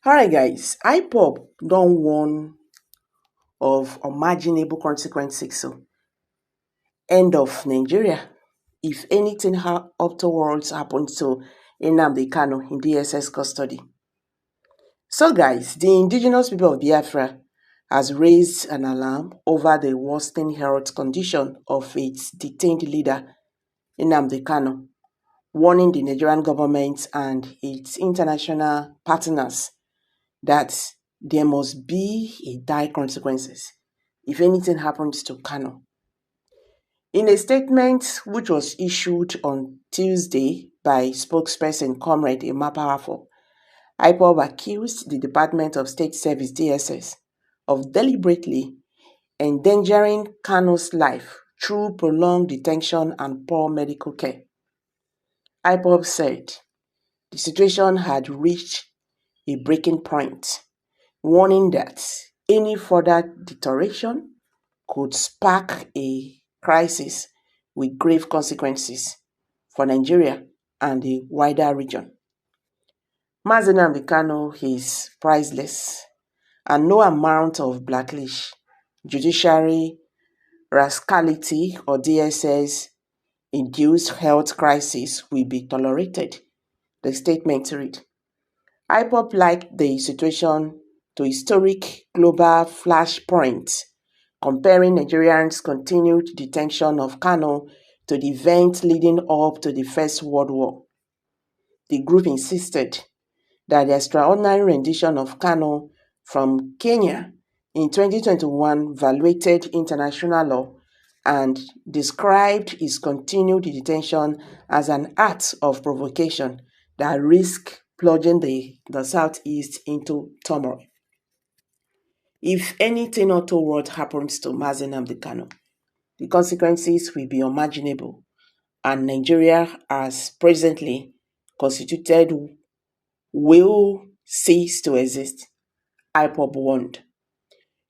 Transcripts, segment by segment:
Alright guys, IPOB don warn of unimaginable consequences end of Nigeria if anything afterwards happens to Nnamdi Kanu in DSS custody. So guys, the indigenous people of Biafra has raised an alarm over the worsening health condition of its detained leader Nnamdi Kanu, warning the Nigerian government and its international partners that there must be a dire consequences if anything happens to Kanu. In a statement which was issued on Tuesday by spokesperson Comrade Emma Powerful, IPOB accused the Department of State Service DSS of deliberately endangering Kanu's life through prolonged detention and poor medical care. IPOB said the situation had reached a breaking point, warning that any further deterioration could spark a crisis with grave consequences for Nigeria and the wider region. Mazi Nnamdi Kanu is priceless, and no amount of blacklist, judiciary rascality, or DSS-induced health crisis will be tolerated, the statement read. IPOB liked the situation to historic global flashpoint, comparing Nigerians' continued detention of Kanu to the events leading up to the First World War. The group insisted that the extraordinary rendition of Kanu from Kenya in 2021 violated international law and described his continued detention as an act of provocation that risked plunging the Southeast into turmoil. If anything untoward happens to Mazi Nnamdi Kanu, the consequences will be unimaginable, and Nigeria, as presently constituted, will cease to exist, IPOB warned.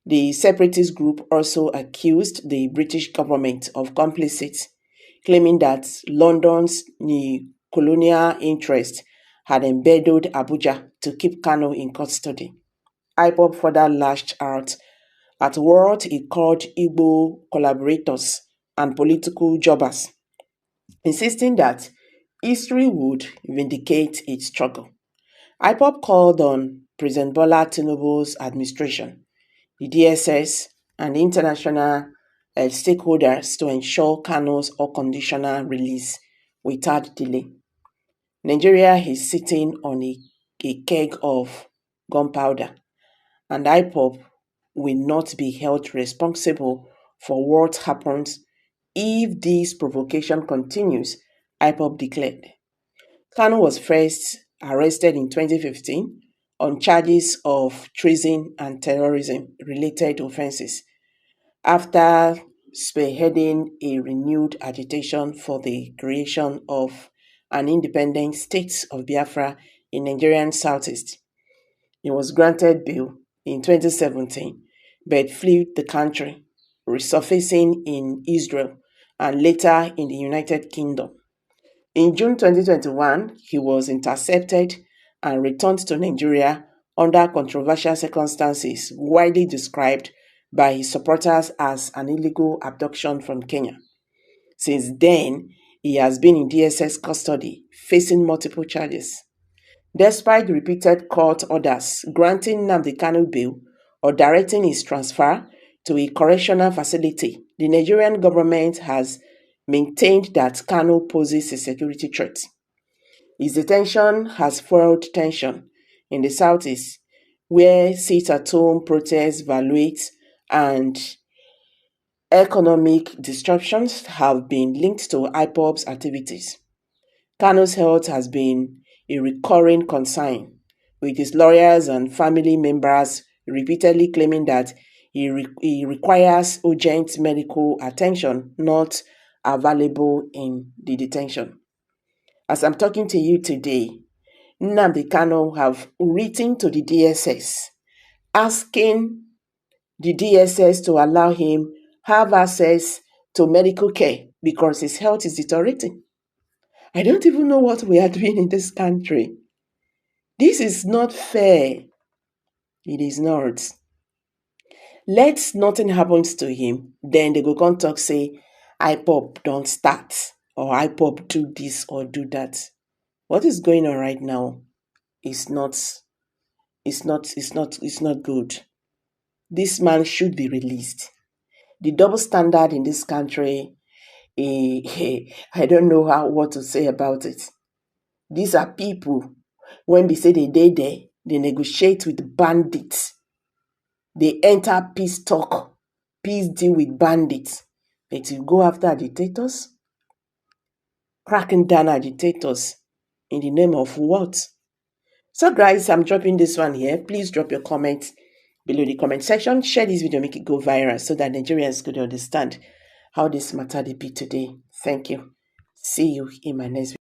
The separatist group also accused the British government of complicity, claiming that London's colonial interest had embedded Abuja to keep Kanu in custody. IPOB further lashed out at what he called Igbo collaborators and political jobbers, insisting that history would vindicate its struggle. IPOB called on President Bola Tinubu's administration, the DSS, and international stakeholders to ensure Kanu's unconditional release without delay. Nigeria is sitting on a keg of gunpowder, and IPOB will not be held responsible for what happens if this provocation continues, IPOB declared. Kanu was first arrested in 2015 on charges of treason and terrorism-related offenses after spearheading a renewed agitation for the creation of an independent state of Biafra in Nigerian southeast. He was granted bail in 2017, but fled the country, resurfacing in Israel and later in the United Kingdom. In June 2021, he was intercepted and returned to Nigeria under controversial circumstances widely described by his supporters as an illegal abduction from Kenya. Since then, he has been in DSS custody, facing multiple charges. Despite repeated court orders granting Nnamdi Kanu bail or directing his transfer to a correctional facility, the Nigerian government has maintained that Kanu poses a security threat. His detention has fueled tension in the southeast, where sit-at-home protests, violence, and economic disruptions have been linked to IPOB's activities. Kanu's health has been a recurring concern, with his lawyers and family members repeatedly claiming that he requires urgent medical attention not available in the detention. As I'm talking to you today, Nnamdi Kanu have written to the DSS asking the DSS to allow him have access to medical care because his health is deteriorating. I don't even know what we are doing in this country. This is not fair. It is not. Let nothing happens to him, then they go come talk say IPOB don't start or IPOB do this or do that. What is going on right now is not good. This man should be released. The double standard in this country, I don't know what to say about it. These are people, when they say they negotiate with bandits. They enter peace talk, peace deal with bandits. But you go after agitators, cracking down agitators in the name of what? So guys, I'm dropping this one here. Please drop your comments below the comment section. Share this video, make it go viral so that Nigerians could understand how this matter be today. Thank you. See you in my next video.